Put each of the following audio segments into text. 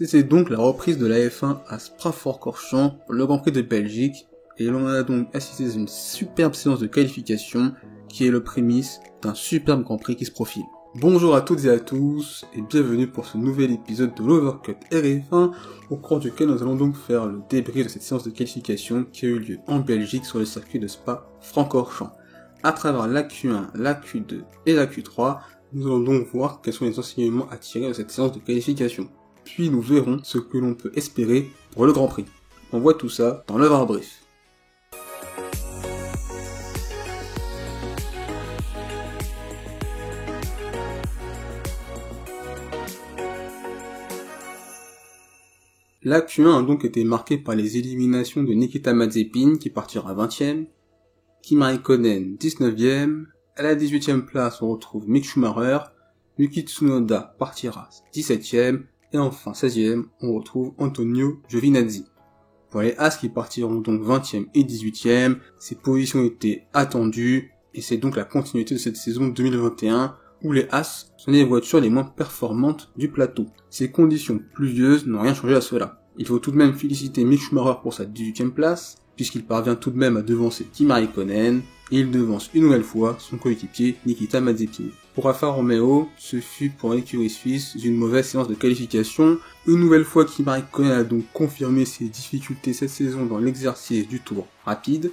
C'est donc la reprise de la F1 à Spa-Francorchamps pour le Grand Prix de Belgique, et l'on a donc assisté à une superbe séance de qualification qui est le prémisse d'un superbe Grand Prix qui se profile. Bonjour à toutes et à tous, et bienvenue pour ce nouvel épisode de l'Overcut RF1, au cours duquel nous allons donc faire le débrief de cette séance de qualification qui a eu lieu en Belgique sur le circuit de Spa-Francorchamps. À travers la Q1, la Q2 et la Q3, nous allons donc voir quels sont les enseignements à tirer de cette séance de qualification. Puis nous verrons ce que l'on peut espérer pour le Grand Prix. On voit tout ça dans l'Overbrief. La Q1 a donc été marquée par les éliminations de Nikita Mazepin qui partira 20ème, Kimi Räikkönen 19ème, à la 18ème place on retrouve Mick Schumacher, Yuki Tsunoda partira 17ème, et enfin 16ème on retrouve Antonio Giovinazzi. Pour les As qui partiront donc 20ème et 18ème, ces positions étaient attendues, et c'est donc la continuité de cette saison 2021, où les As sont les voitures les moins performantes du plateau. Ces conditions pluvieuses n'ont rien changé à cela. Il faut tout de même féliciter Mick Schumacher pour sa 18ème place, puisqu'il parvient tout de même à devancer Kimi Räikkönen, et il devance une nouvelle fois son coéquipier Nikita Mazepin. Pour Alfa Romeo, ce fut pour l'écurie suisse une mauvaise séance de qualification. Une nouvelle fois, Kimi Räikkönen a donc confirmé ses difficultés cette saison dans l'exercice du tour rapide,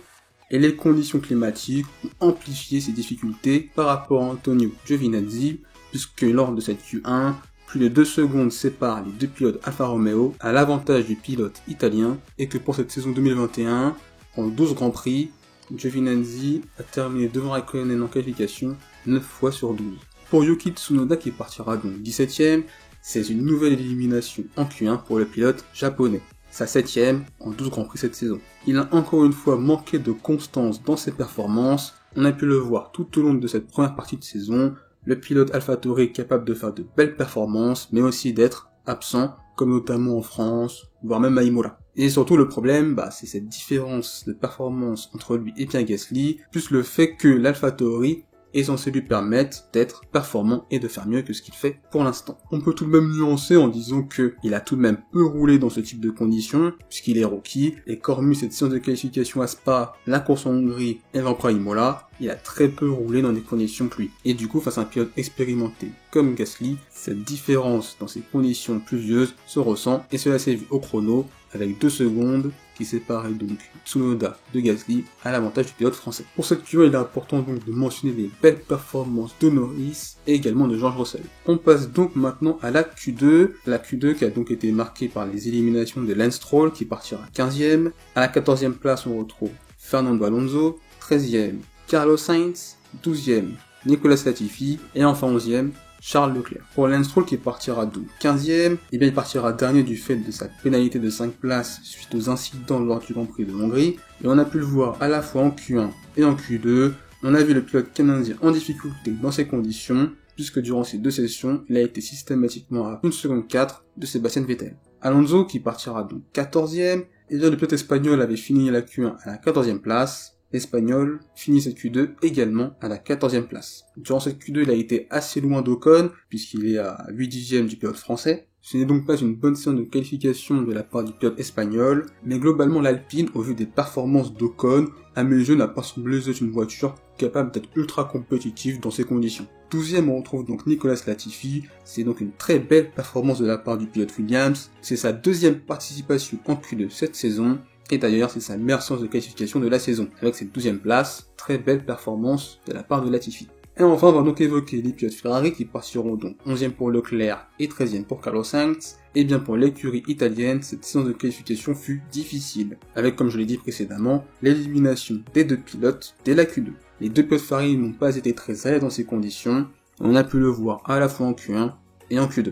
et les conditions climatiques ont amplifié ces difficultés par rapport à Antonio Giovinazzi, puisque lors de cette Q1, plus de 2 secondes séparent les deux pilotes Alfa Romeo à l'avantage du pilote italien, et que pour cette saison 2021, en 12 Grands Prix, Giovinazzi a terminé devant Räikkönen en qualification 9 fois sur 12. Pour Yuki Tsunoda qui partira donc 17ème, c'est une nouvelle élimination en Q1 pour le pilote japonais. Sa 7ème en 12 Grands Prix cette saison. Il a encore une fois manqué de constance dans ses performances. On a pu le voir tout au long de cette première partie de saison. Le pilote AlphaTauri est capable de faire de belles performances, mais aussi d'être absent, comme notamment en France, voire même à Imola. Et surtout le problème, c'est cette différence de performance entre lui et Pierre Gasly, plus le fait que l'AlphaTauri est censé lui permettre d'être performant et de faire mieux que ce qu'il fait pour l'instant. On peut tout de même nuancer en disant que il a tout de même peu roulé dans ce type de conditions, puisqu'il est rookie, et qu'hormis cette séance de qualification à Spa, la course en Hongrie et l'Empire Imola, il a très peu roulé dans des conditions pluie. Et du coup, face à un pilote expérimenté comme Gasly, cette différence dans ces conditions pluvieuses se ressent, et cela s'est vu au chrono, avec 2 secondes qui séparaient donc Tsunoda de Gasly à l'avantage du pilote français. Pour cette Q1, il est important donc de mentionner les belles performances de Norris et également de George Russell. On passe donc maintenant à la Q2 qui a donc été marquée par les éliminations de Lance Stroll qui partira 15ème. À la 14ème place, on retrouve Fernando Alonso, 13ème Carlos Sainz, 12ème Nicolas Latifi et enfin 11ème Charles Leclerc. Pour Lance Stroll qui partira donc 15ème, il partira dernier du fait de sa pénalité de 5 places suite aux incidents lors du Grand Prix de Hongrie, et on a pu le voir à la fois en Q1 et en Q2, on a vu le pilote canadien en difficulté dans ces conditions, puisque durant ces 2 sessions, il a été systématiquement à 1 seconde 4 de Sébastien Vettel. Alonso qui partira donc 14ème, et bien le pilote espagnol avait fini la Q1 à la 14ème place, l'Espagnol finit cette Q2 également à la 14ème place. Durant cette Q2, il a été assez loin d'Ocon, puisqu'il est à 8 dixièmes du pilote français. Ce n'est donc pas une bonne séance de qualification de la part du pilote espagnol, mais globalement l'Alpine, au vu des performances d'Ocon, à mes yeux n'a pas semblé être une voiture capable d'être ultra compétitive dans ces conditions. 12ème, on retrouve donc Nicolas Latifi, c'est donc une très belle performance de la part du pilote Williams, c'est sa 2e participation en Q2 cette saison, et d'ailleurs, c'est sa meilleure séance de qualification de la saison, avec cette 12ème place, très belle performance de la part de Latifi. Et enfin, on va donc évoquer les pilotes Ferrari qui partiront donc 11ème pour Leclerc et 13ème pour Carlos Sainz. Et bien pour l'écurie italienne, cette séance de qualification fut difficile, avec comme je l'ai dit précédemment, l'élimination des 2 pilotes dès la Q2. Les 2 pilotes Ferrari n'ont pas été très à l'aise dans ces conditions, on a pu le voir à la fois en Q1 et en Q2.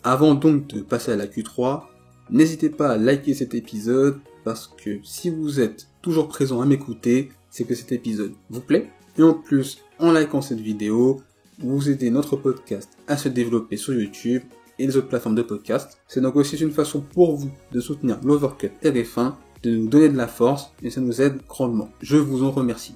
Avant donc de passer à la Q3, n'hésitez pas à liker cet épisode, parce que si vous êtes toujours présent à m'écouter, c'est que cet épisode vous plaît. Et en plus, en likant cette vidéo, vous aidez notre podcast à se développer sur YouTube et les autres plateformes de podcast. C'est donc aussi une façon pour vous de soutenir l'Overcut RF1, de nous donner de la force, et ça nous aide grandement. Je vous en remercie.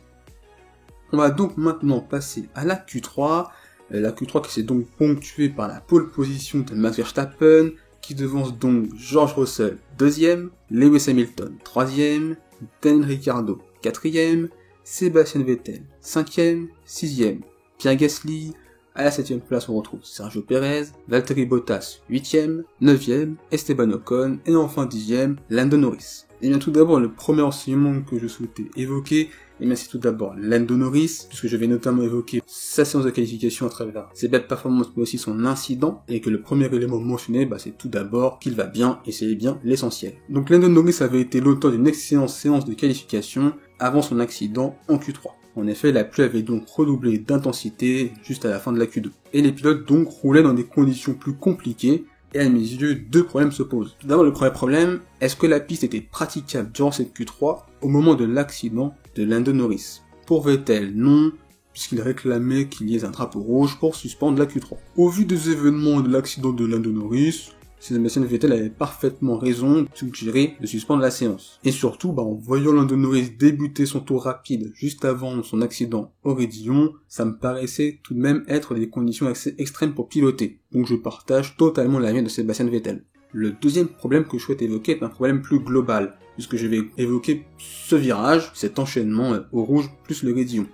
On va donc maintenant passer à la Q3. La Q3 qui s'est donc ponctuée par la pole position de Max Verstappen, qui devance donc George Russell 2e, Lewis Hamilton 3e, Daniel Ricciardo 4e, Sébastien Vettel 5e, 6e, Pierre Gasly. À la 7e place, on retrouve Sergio Perez, Valtteri Bottas 8e, 9e, Esteban Ocon, et enfin 10e, Lando Norris. Et bien tout d'abord, le premier enseignement que je souhaitais évoquer, et bien c'est tout d'abord Lando Norris, puisque je vais notamment évoquer sa séance de qualification à travers ses belles performances, mais aussi son incident, et que le premier élément mentionné, c'est tout d'abord qu'il va bien, et c'est bien l'essentiel. Donc Lando Norris avait été l'auteur d'une excellente séance de qualification avant son accident en Q3. En effet, la pluie avait donc redoublé d'intensité juste à la fin de la Q2. Et les pilotes donc roulaient dans des conditions plus compliquées, et à mes yeux, deux problèmes se posent. Tout d'abord, le premier problème, est-ce que la piste était praticable durant cette Q3 au moment de l'accident de Lando Norris? Pour Vettel, non, puisqu'il réclamait qu'il y ait un drapeau rouge pour suspendre la Q3. Au vu des événements de l'accident de Lando Norris, Sébastien Vettel avait parfaitement raison de suggérer de suspendre la séance. Et surtout, en voyant Lando Norris débuter son tour rapide juste avant son accident au Raidillon, ça me paraissait tout de même être des conditions assez extrêmes pour piloter. Donc je partage totalement l'avis de Sébastien Vettel. Le deuxième problème que je souhaite évoquer est un problème plus global, puisque je vais évoquer ce virage, cet enchaînement au rouge plus le Raidillon.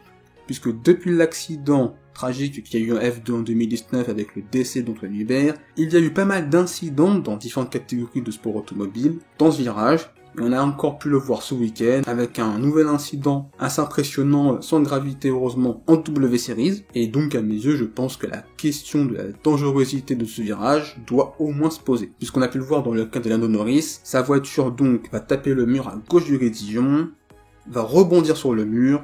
Puisque depuis l'accident tragique qu'il y a eu en F2 en 2019 avec le décès d'Antoine Hubert, il y a eu pas mal d'incidents dans différentes catégories de sport automobile dans ce virage, et on a encore pu le voir ce week-end avec un nouvel incident assez impressionnant sans gravité heureusement en W Series, et donc à mes yeux je pense que la question de la dangerosité de ce virage doit au moins se poser. Puisqu'on a pu le voir dans le cas de Lando Norris, sa voiture donc va taper le mur à gauche du Raidillon, va rebondir sur le mur,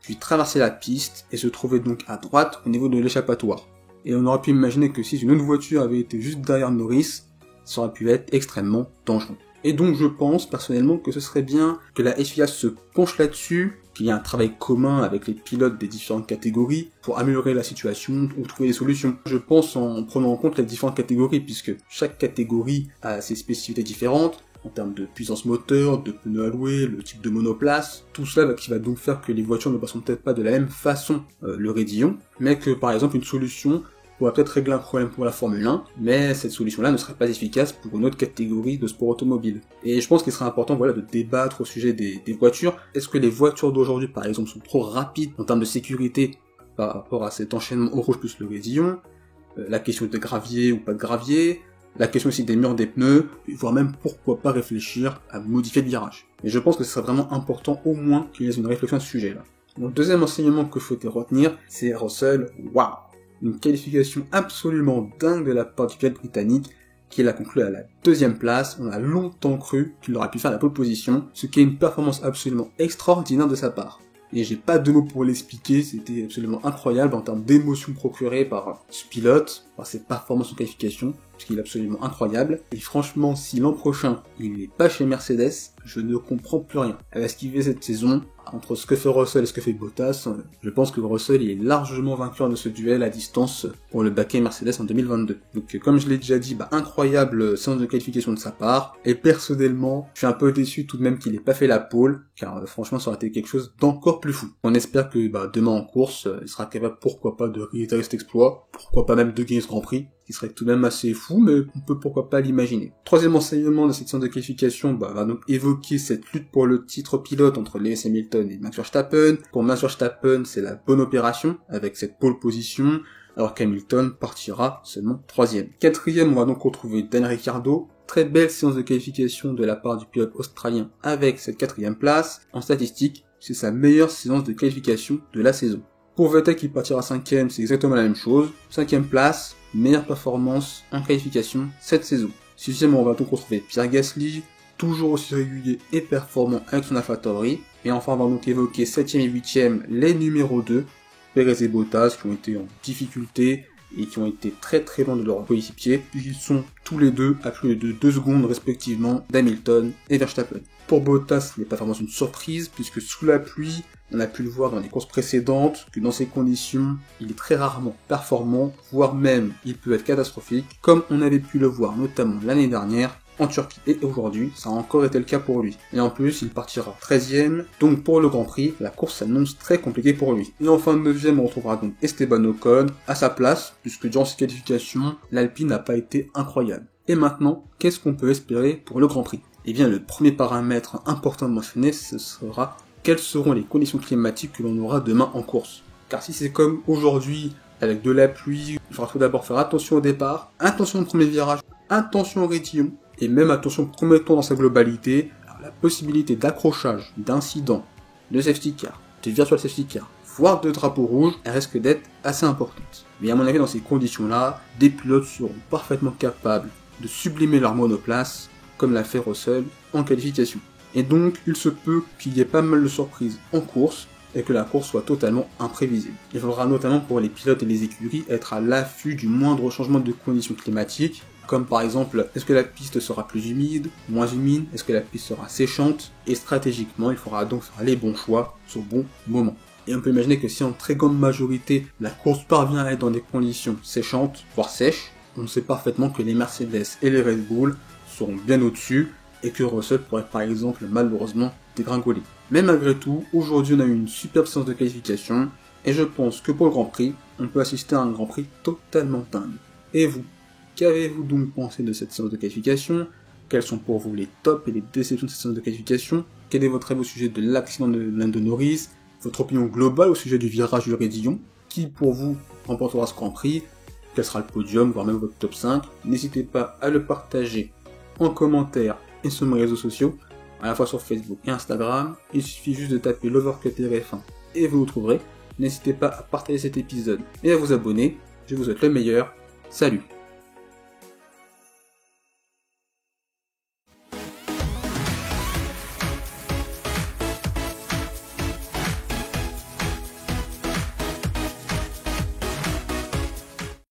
puis traverser la piste et se trouver donc à droite au niveau de l'échappatoire. Et on aurait pu imaginer que si une autre voiture avait été juste derrière Norris, ça aurait pu être extrêmement dangereux. Et donc je pense personnellement que ce serait bien que la FIA se penche là-dessus, qu'il y ait un travail commun avec les pilotes des différentes catégories pour améliorer la situation ou trouver des solutions. Je pense en prenant en compte les différentes catégories, puisque chaque catégorie a ses spécificités différentes, en termes de puissance moteur, de pneus alloués, le type de monoplace, tout cela qui va donc faire que les voitures ne passeront peut-être pas de la même façon le Raidillon, mais que par exemple une solution pourrait peut-être régler un problème pour la Formule 1, mais cette solution-là ne serait pas efficace pour une autre catégorie de sport automobile. Et je pense qu'il serait important de débattre au sujet des voitures. Est-ce que les voitures d'aujourd'hui par exemple sont trop rapides en termes de sécurité par rapport à cet enchaînement au rouge plus le Raidillon, la question de gravier ou pas de gravier, la question aussi des murs des pneus, voire même pourquoi pas réfléchir à modifier le virage. Et je pense que ce serait vraiment important au moins qu'il y ait une réflexion à ce sujet-là. Mon deuxième enseignement que je souhaitais retenir, c'est Russell, waouh! Une qualification absolument dingue de la part du pilote britannique, qui l'a conclu à la 2e place. On a longtemps cru qu'il aurait pu faire la pole position, ce qui est une performance absolument extraordinaire de sa part. Et j'ai pas de mots pour l'expliquer, c'était absolument incroyable en termes d'émotions procurées par ce pilote, par ses performances en qualification, parce qu'il est absolument incroyable. Et franchement, si l'an prochain, il n'est pas chez Mercedes, je ne comprends plus rien. Elle va esquiver cette saison, entre ce que fait Russell et ce que fait Bottas, je pense que Russell est largement vainqueur de ce duel à distance pour le baquet Mercedes en 2022. Donc comme je l'ai déjà dit, incroyable séance de qualification de sa part, et personnellement, je suis un peu déçu tout de même qu'il ait pas fait la pole, car franchement ça aurait été quelque chose d'encore plus fou. On espère que demain en course, il sera capable pourquoi pas de réitérer cet exploit, pourquoi pas même de gagner ce Grand Prix, qui serait tout de même assez fou, mais on peut pourquoi pas l'imaginer. Troisième enseignement de cette séance de qualification va donc évoquer cette lutte pour le titre pilote entre Lewis Hamilton et Max Verstappen. Pour Max Verstappen, c'est la bonne opération, avec cette pole position, alors qu'Hamilton partira seulement 3e. 4e, on va donc retrouver Daniel Ricciardo. Très belle séance de qualification de la part du pilote australien avec cette 4e place. En statistique, c'est sa meilleure séance de qualification de la saison. Pour Vettel qui partira 5e, c'est exactement la même chose. 5e place, meilleure performance en qualification cette saison. 6e, on va donc retrouver Pierre Gasly, toujours aussi régulier et performant avec son AlphaTauri. Et enfin, on va donc évoquer 7e et 8e, les numéros 2, Perez et Bottas, qui ont été en difficulté et qui ont été très très loin de leur coéquipier, puisqu'ils sont tous les deux à plus de 2 secondes respectivement d'Hamilton et Verstappen. Pour Bottas, ce n'est pas vraiment une surprise, puisque sous la pluie, on a pu le voir dans les courses précédentes, que dans ces conditions, il est très rarement performant, voire même il peut être catastrophique, comme on avait pu le voir notamment l'année dernière en Turquie. Et aujourd'hui, ça a encore été le cas pour lui. Et en plus, il partira 13e, donc pour le Grand Prix, la course s'annonce très compliquée pour lui. Et enfin 9e, on retrouvera donc Esteban Ocon à sa place, puisque durant ses qualifications, l'Alpine n'a pas été incroyable. Et maintenant, qu'est-ce qu'on peut espérer pour le Grand Prix? Eh bien, le premier paramètre important de mentionner, ce sera quelles seront les conditions climatiques que l'on aura demain en course. Car si c'est comme aujourd'hui, avec de la pluie, il faudra tout d'abord faire attention au départ, attention au premier virage, attention au raidillon, et même attention au premier tour dans sa globalité. Alors, la possibilité d'accrochage, d'incident, de safety car, de virtual safety car, voire de drapeau rouge, elle risque d'être assez importante. Mais à mon avis, dans ces conditions-là, des pilotes seront parfaitement capables de sublimer leur monoplace, comme l'a fait Russell en qualification. Et donc, il se peut qu'il y ait pas mal de surprises en course, et que la course soit totalement imprévisible. Il faudra notamment pour les pilotes et les écuries être à l'affût du moindre changement de conditions climatiques, comme par exemple, est-ce que la piste sera plus humide, moins humide, est-ce que la piste sera séchante, et stratégiquement, il faudra donc faire les bons choix au bon moment. Et on peut imaginer que si en très grande majorité, la course parvient à être dans des conditions séchantes, voire sèches, on sait parfaitement que les Mercedes et les Red Bull seront bien au-dessus, et que Russell pourrait par exemple malheureusement dégringoler. Mais malgré tout, aujourd'hui on a eu une superbe séance de qualification, et je pense que pour le Grand Prix, on peut assister à un Grand Prix totalement dingue. Et vous, qu'avez-vous donc pensé de cette séance de qualification? Quels sont pour vous les tops et les déceptions de cette séance de qualification? Quel est votre avis au sujet de l'accident de Lando Norris? Votre opinion globale au sujet du virage du raidillon? Qui pour vous remportera ce Grand Prix? Quel sera le podium, voire même votre top 5? N'hésitez pas à le partager en commentaire et sur mes réseaux sociaux, à la fois sur Facebook et Instagram. Il suffit juste de taper l'Overcut RF1 et vous nous trouverez. N'hésitez pas à partager cet épisode et à vous abonner. Je vous souhaite le meilleur. Salut!